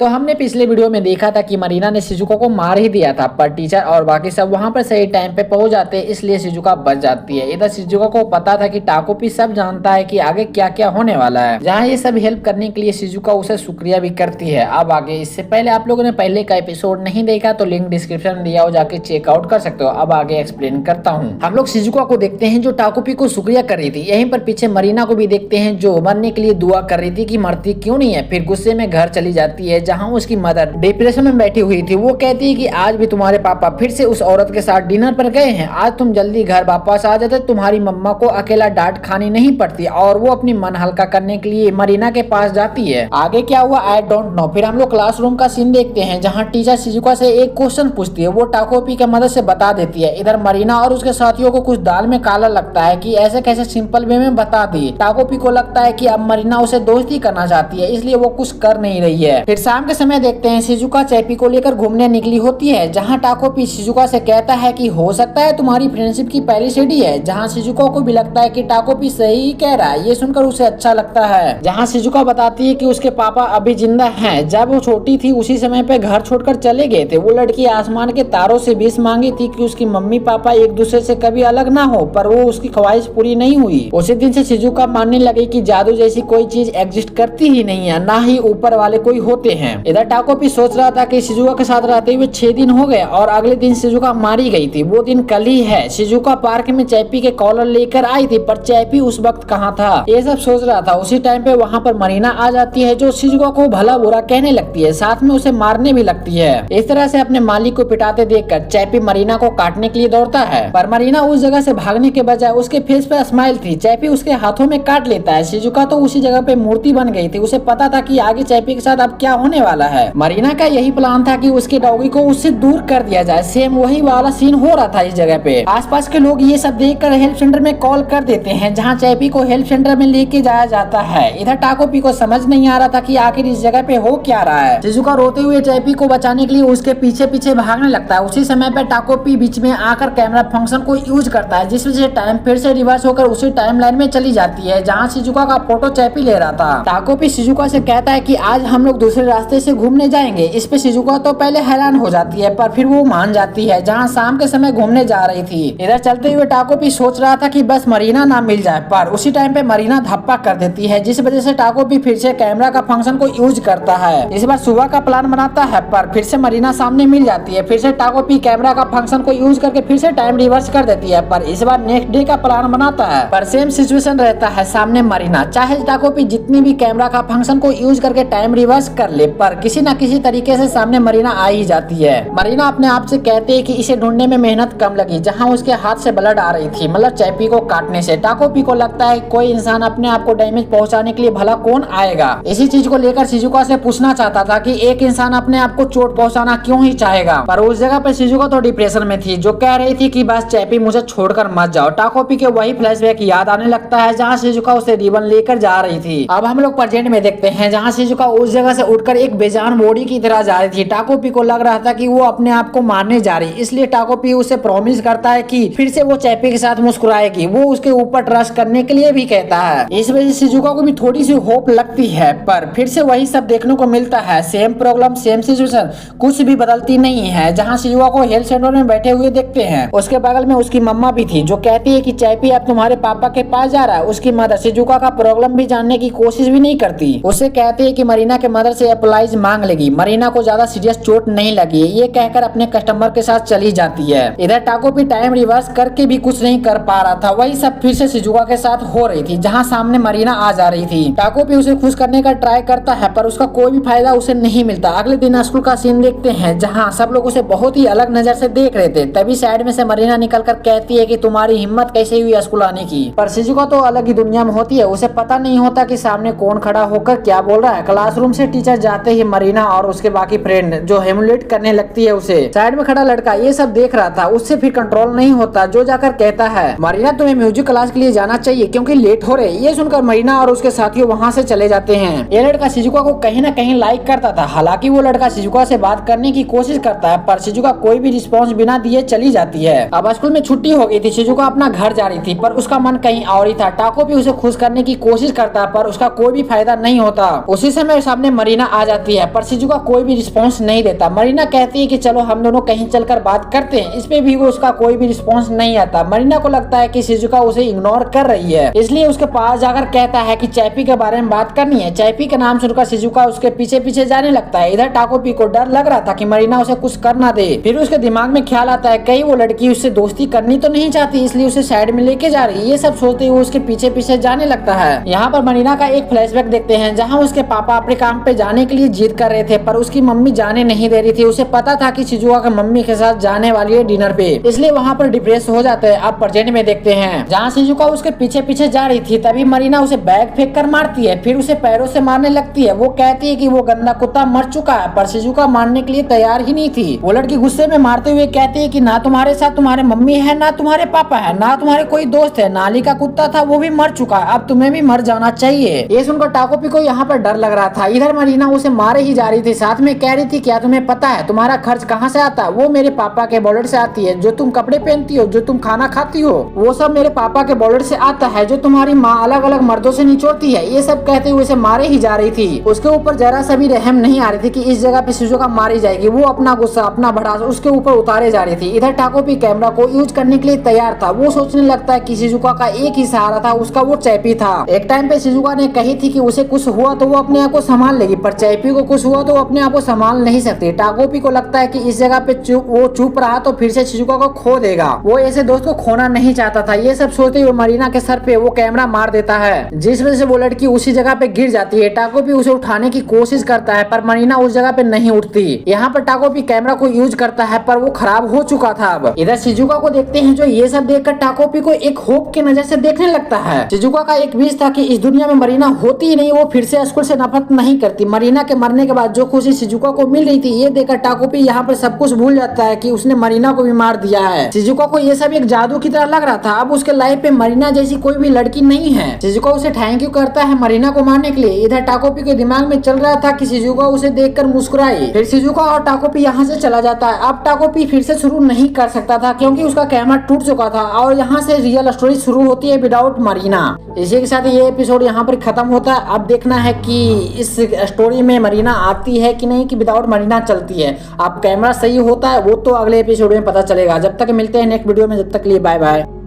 तो हमने पिछले वीडियो में देखा था कि मरीना ने शिजुका को मार ही दिया था, पर टीचर और बाकी सब वहां पर सही टाइम पे पहुंच जाते हैं, इसलिए शिजुका बच जाती है। इधर शिजुका को पता था कि टाकोपी सब जानता है कि आगे क्या क्या होने वाला है। जहां ये सब हेल्प करने के लिए शिजुका उसे शुक्रिया भी करती है। अब आगे, इससे पहले आप लोगों ने पहले का एपिसोड नहीं देखा तो लिंक डिस्क्रिप्शन में दिया हो, जाके चेकआउट कर सकते हो। अब आगे एक्सप्लेन करता हूँ। हम लोग शिजुका को देखते हैं जो टाकोपी को शुक्रिया कर रही थी। यहीं पर पीछे मरीना को भी देखते हैं जो मरने के लिए दुआ कर रही थी कि मरती क्यों नहीं है। फिर गुस्से में घर चली जाती है जहाँ उसकी मदर डिप्रेशन में बैठी हुई थी। वो कहती है कि आज भी तुम्हारे पापा फिर से उस औरत के साथ डिनर पर गए हैं। आज तुम जल्दी घर वापस आ जाते, तुम्हारी मम्मा को अकेला डांट खानी नहीं पड़ती। और वो अपनी मन हल्का करने के लिए मरीना के पास जाती है। आगे क्या हुआ आई डोंट नो। फिर हम लोग क्लासरूम का सीन देखते हैं जहाँ टीचर शिजुका से एक क्वेश्चन पूछती है, वो टाकोपी के मदद से बता देती है। इधर मरीना और उसके साथियों को कुछ दाल में काला लगता है कि ऐसे कैसे सिंपल वे में बता दी। टाकोपी को लगता है कि अब मरीना उसे दोस्ती करना चाहती है, इसलिए वो कुछ कर नहीं रही है। फिर शाम के समय देखते हैं शिजुका चैपी को लेकर घूमने निकली होती है, जहाँ टाकोपी शिजुका से कहता है कि हो सकता है तुम्हारी फ्रेंडशिप की पहली सीढ़ी है। जहाँ शिजुका को भी लगता है कि टाकोपी सही कह रहा है, ये सुनकर उसे अच्छा लगता है। जहाँ शिजुका बताती है कि उसके पापा अभी जिंदा हैं। जब वो छोटी थी उसी समय पे घर छोड़कर चले गए थे। वो लड़की आसमान के तारों से विश मांगी थी कि उसकी मम्मी पापा एक दूसरे से कभी अलग ना हो, पर वो उसकी ख्वाहिश पूरी नहीं हुई। उसी दिन से शिजुका मानने लगी कि जादू जैसी कोई चीज एग्जिस्ट करती ही नहीं है, ना ही ऊपर वाले कोई होते हैं। इधर टाकोपी सोच रहा था कि शिजुका के साथ रहते हुए 6 दिन हो गए और अगले दिन शिजुका मारी गई थी। वो दिन कल ही है। शिजुका पार्क में चैपी के कॉलर लेकर आई थी, पर चैपी उस वक्त कहाँ था, ये सब सोच रहा था। उसी टाइम पे वहाँ पर मरीना आ जाती है जो शिजुका को भला बुरा कहने लगती है, साथ में उसे मारने भी लगती है। इस तरह से अपने मालिक को पिटाते देखकर चैपी मरीना को काटने के लिए दौड़ता है, पर मरीना उस जगह से भागने के बजाय उसके फेस पे स्माइल थी। चैपी उसके हाथों में काट लेता है। शिजुका तो उसी जगह पे मूर्ति बन गई थी। उसे पता था कि आगे चैपी के साथ अब क्या होने वाला है। मरीना का यही प्लान था कि उसके डॉगी को उससे दूर कर दिया जाए। सेम वही वाला सीन हो रहा था इस जगह पे। आसपास के लोग ये सब देखकर हेल्प सेंटर में कॉल कर देते हैं, जहां चैपी को हेल्प सेंटर में लेके जाया जाता है। इधर टाकोपी को समझ नहीं आ रहा था कि आखिर इस जगह पे हो क्या रहा है। शिजुका रोते हुए चैपी को बचाने के लिए उसके पीछे पीछे भागने लगता है। उसी समय पे टाकोपी बीच में आकर कैमरा फंक्शन को यूज करता है, जिस वजह से टाइम फिर से रिवर्स होकर उसी टाइम लाइन में चली जाती है जहाँ शिजुका का फोटो चैपी ले रहा था। टाकोपी शिजुका से कहता है कि आज हम लोग दूसरे रास्ते से घूमने जाएंगे। इस पे शिजुका तो पहले हैरान हो जाती है, पर फिर वो मान जाती है। जहाँ शाम के समय घूमने जा रही थी। इधर चलते हुए टाकोपी सोच रहा था कि बस मरीना ना मिल जाए, पर उसी टाइम पे मरीना धप्पा कर देती है, जिस वजह से टाकोपी फिर से कैमरा का फंक्शन को यूज करता है। इस बार सुबह का प्लान बनाता है, पर फिर से मरीना सामने मिल जाती है। फिर से टाकोपी कैमरा का फंक्शन को यूज करके फिर से टाइम रिवर्स कर देती है, पर इस बार नेक्स्ट डे का प्लान बनाता है, पर सेम सिचुएशन रहता है। सामने मरीना चाहे टाकोपी जितनी भी कैमरा का फंक्शन को यूज करके टाइम रिवर्स कर ले, पर किसी न किसी तरीके से सामने मरीना आ ही जाती है। मरीना अपने आप से कहती है कि इसे ढूंढने में मेहनत कम लगी, जहां उसके हाथ से ब्लड आ रही थी, मतलब चैपी को काटने से। टाकोपी को लगता है कोई इंसान अपने आप को डैमेज पहुंचाने के लिए भला कौन आएगा। इसी चीज को लेकर शिजुका से पूछना चाहता था कि एक इंसान अपने आप को चोट पहुंचाना क्यों ही चाहेगा, पर उस जगह पर शिजुका तो डिप्रेशन में थी, जो कह रही थी कि बस चैपी मुझे छोड़कर मत जाओ। टाकोपी के वही फ्लैशबैक याद आने लगता है जहाँ शिजुका उसे रिबन लेकर जा रही थी। अब हम लोग प्रेजेंट में देखते हैं जहाँ शिजुका उस जगह से उठकर एक बेजान बॉडी की तरह जा रही थी। टाकोपी को लग रहा था कि वो अपने आप को मारने जा रही, इसलिए टाकोपी उसे प्रॉमिस करता है कि फिर से वो चैपी के साथ मुस्कुराएगी। वो उसके ऊपर ट्रस्ट करने के लिए भी कहता है। इस वजह से शिजुका को भी थोड़ी सी होप लगती है, पर फिर से वही सब देखने को मिलता है। सेम प्रॉब्लम सेम सिचुएशन, कुछ भी बदलती नहीं है। जहाँ शिजुका को हेल्थ सेंटर में बैठे हुए देखते हैं, उसके बगल में उसकी मम्मा भी थी, जो कहती है कि चैपी अब तुम्हारे पापा के पास जा रहा है। उसकी मदर शिजुका का प्रॉब्लम भी जानने की कोशिश भी नहीं करती। उसे कहती है कि मरीना के मदर से अप्लाइज मांग लेगी, मरीना को ज्यादा सीरियस चोट नहीं लगी, ये कहकर अपने कस्टमर के साथ चली जाती है। इधर टाकोपी टाइम रिवर्स करके भी कुछ नहीं कर पा रहा था। वही सब फिर से शिजुका के साथ हो रही थी, जहाँ सामने मरीना आ जा रही थी। टाकोपी उसे खुश करने का ट्राई करता है, पर उसका कोई भी फायदा उसे नहीं मिलता। अगले दिन स्कूल का सीन देखते हैं, जहाँ सब लोग उसे बहुत ही अलग नजर से देख रहे थे। तभी साइड में से मरीना निकल कर कहती है कि तुम्हारी हिम्मत कैसे हुई स्कूल आने की। पर शिजुका तो अलग ही दुनिया में होती है, उसे पता नहीं होता कि सामने कौन खड़ा होकर क्या बोल रहा है। क्लासरूम से टीचर जाते ही मरीना और उसके बाकी फ्रेंड जो हेमुलेट करने लगती है उसे। साइड में खड़ा लड़का ये सब देख रहा था, उससे फिर कंट्रोल नहीं होता, जो जाकर कहता है मरीना तुम्हें म्यूजिक क्लास के लिए जाना चाहिए क्योंकि लेट हो रहे। ये सुनकर मरीना और उसके साथियों वहाँ से चले जाते हैं। ये लड़का शिजुका को कहीं न कहीं लाइक करता था। हालांकि वो लड़का शिजुका से बात करने की कोशिश करता है, पर शिजुका कोई भी रिस्पॉन्स बिना दिए चली जाती है। अब स्कूल में छुट्टी हो गई थी, शिजुका अपना घर जा रही थी, पर उसका मन कहीं और ही था। टाकोपी उसे खुश करने की कोशिश करता है, पर उसका कोई भी फायदा नहीं होता। उसी समय सामने मरीना आ जाती है पर शिजुका कोई भी रिस्पॉन्स नहीं देता। मरीना कहती है कि चलो हम दोनों कहीं चलकर बात करते हैं, इस पे भी उसका कोई भी रिस्पॉन्स नहीं आता। मरीना को लगता है कि शिजुका उसे इग्नोर कर रही है, इसलिए उसके पास जाकर कहता है कि चैपी के बारे में बात करनी है। चैपी का नाम सुनकर शिजुका उसके पीछे पीछे जाने लगता है। इधर टाकोपी को डर लग रहा था कि मरीना उसे कुछ कर ना दे। फिर उसके दिमाग में ख्याल आता है कहीं वो लड़की उससे दोस्ती करनी तो नहीं चाहती, इसलिए उसे साइड में लेके जा रही है। ये सब सोचते हुए उसके पीछे पीछे जाने लगता है। यहाँ पर मरीना का एक फ्लैशबैक देखते हैं जहाँ उसके पापा अपने काम पे जाने के लिए जिद कर रहे थे पर उसकी मम्मी जाने नहीं दे रही थी। उसे पता था कि शिजुका की मम्मी के साथ जाने वाली है डिनर पे, इसलिए वहाँ पर डिप्रेस हो जाते हैं। अब प्रेजेंट में देखते हैं जहाँ शिजुका उसके पीछे पीछे जा रही थी तभी मरीना उसे बैग फेंक कर मारती है, फिर उसे पैरों से मारने लगती है। वो कहती है कि वो गंदा कुत्ता मर चुका है पर शिजुका मारने के लिए तैयार ही नहीं थी। वो लड़की गुस्से में मारते हुए कहती है कि ना तुम्हारे साथ तुम्हारे मम्मी है, ना तुम्हारे पापा है, ना तुम्हारे कोई दोस्त है। नाली का कुत्ता था वो भी मर चुका है, अब तुम्हें भी मर जाना चाहिए। ये सुनकर टाकोपी को यहाँ पर डर लग रहा था। इधर मरीना उसे मारे ही जा रही थी, साथ में कह रही थी क्या तुम्हें पता है तुम्हारा खर्च कहाँ से आता है? वो मेरे पापा के वॉलेट से आती है। जो तुम कपड़े पहनती हो, जो तुम खाना खाती हो, वो सब मेरे पापा के वॉलेट से आता है। जो तुम्हारी माँ अलग अलग मर्दों से निचोड़ती है। ये सब कहते हुए उसे मारे ही जा रही थी। उसके ऊपर जरा सा भी रहम नहीं आ रही थी कि इस जगह पे शिजुका मारी जाएगी। वो अपना गुस्सा अपना भड़ास उसके ऊपर उतारे जा रही थी। इधर टाकोपी कैमरा को यूज करने के लिए तैयार था। वो सोचने लगता है कि शिजुका का एक ही सहारा था, उसका वो चैपी था। एक टाइम पे शिजुका ने कही थी कि उसे कुछ हुआ तो वो अपने आप को संभाल लेगी पर चैपी को कुछ हुआ तो वो अपने आप को संभाल नहीं सकती। टाकोपी को लगता है कि इस जगह पे वो चुप रहा तो फिर से शिजुका को खो देगा। वो ऐसे दोस्त को खोना नहीं चाहता था। ये सब सोचते हुए मरीना के सर पे वो कैमरा मार देता है, जिस वजह से वो लड़की उसी जगह पे गिर जाती है। टाकोपी उसे उठाने की कोशिश करता है पर मरीना उस जगह पे नहीं उठती। यहाँ पर टाकोपी कैमरा को यूज करता है पर वो खराब हो चुका था। अब इधर शिजुका को देखते हैं जो ये सब देखकर टाकोपी को एक होप की नजर से देखने लगता है। शिजुका का एक विश था कि इस दुनिया में मरीना होती ही नहीं, वो फिर से स्कूल से नफरत नहीं करती। मरीना के मरने के बाद जो खुशी शिजुका को मिल रही थी ये देखकर टाकोपी यहाँ पर सब कुछ भूल जाता है कि उसने मरीना को भी मार दिया है। शिजुका को ये सब एक जादू की तरह लग रहा था। अब उसके लाइफ पे मरीना जैसी कोई भी लड़की नहीं है। शिजुका उसे थैंक यू करता है मरीना को मारने के लिए। इधर टाकोपी के दिमाग में चल रहा था कि शिजुका उसे देखकर मुस्कुराई। फिर शिजुका और टाकोपी यहाँ से चला जाता है। अब टाकोपी फिर से शुरू नहीं कर सकता था क्योंकि उसका कैमरा टूट चुका था और यहाँ से रियल स्टोरी शुरू होती है विदाउट मरीना। इसी के साथ ये एपिसोड यहाँ पर खत्म होता है। अब देखना है कि इस स्टोरी में मरीना आती है कि नहीं, कि विदाउट मरीना चलती है। अब कैमरा सही होता है वो तो अगले एपिसोड में पता चलेगा। जब तक मिलते हैं नेक्स्ट वीडियो में, जब तक के लिए बाय बाय।